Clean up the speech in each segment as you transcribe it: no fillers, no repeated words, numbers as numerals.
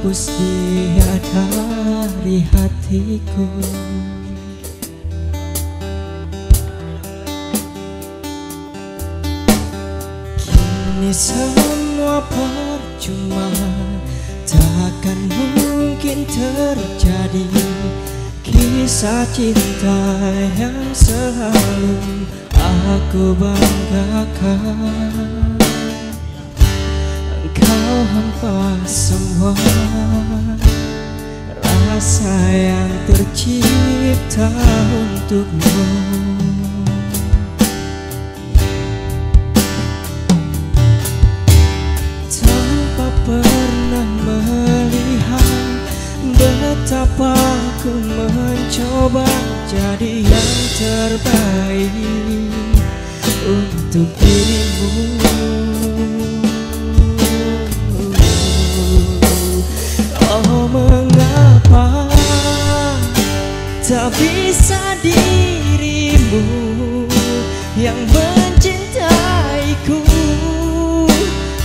hapus dia dari hatiku. Kini semua percuma, takkan mungkin terjadi kisah cinta yang selalu aku banggakan. Engkau hempas semua rasa yang tercipta untukmu. Tanpa pernah melihat betapa ku mencoba jadi yang terbaik untuk dirimu. Oh, mengapa tak bisa dirimu yang mencintaiku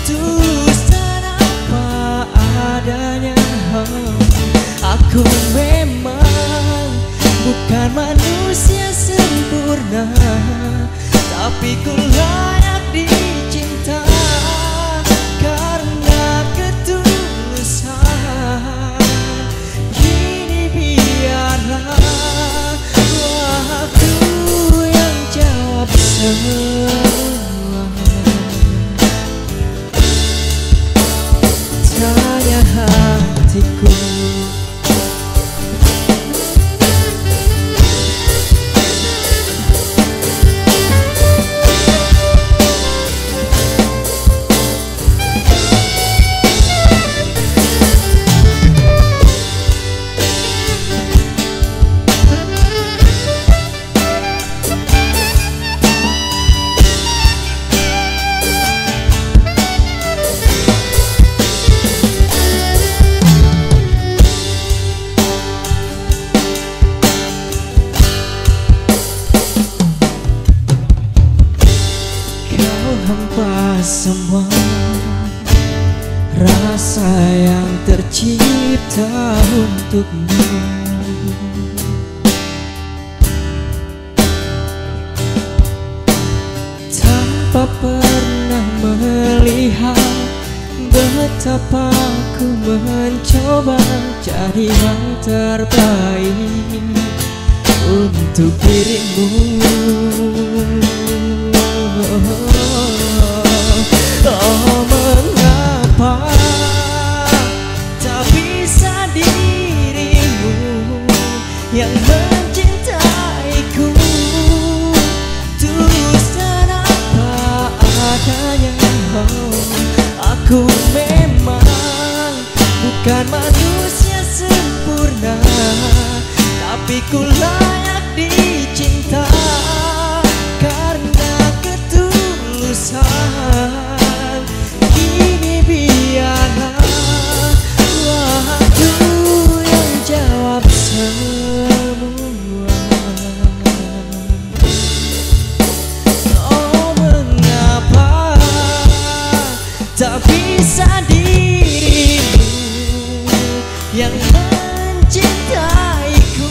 tulus dan apa adanya. Aku memang bukan manusia sempurna, tapi ku layak dicinta karena ketulusan. Kini biarlah waktu yang jawab semua. Tanya hatiku, hempas semua rasa yang tercipta untukmu. Tanpa pernah melihat betapa ku mencoba jadi yang terbaik untuk dirimu. Oh, mengapa tak bisa dirimu yang mencintaiku tulus dan apa adanya. Oh, aku memang bukan manusia sempurna, tapi ku layak dicinta karena ketulusan. Kini biarlah waktu yang jawab semua. Oh, mengapa tak bisa dirimu yang mencintaiku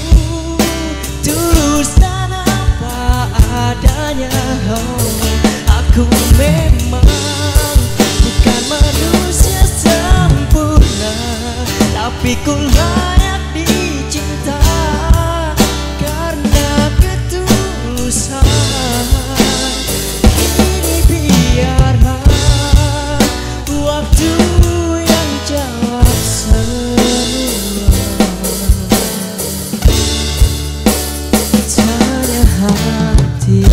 tulus dan apa adanya. Oh, aku memang bukan manusia sempurna, tapi ku layak dicinta karena ketulusan. Kini biarlah waktu yang jawab semua. Tanya hatiku,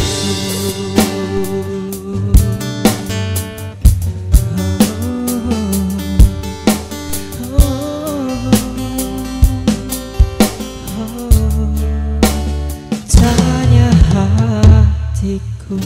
tanya hatiku.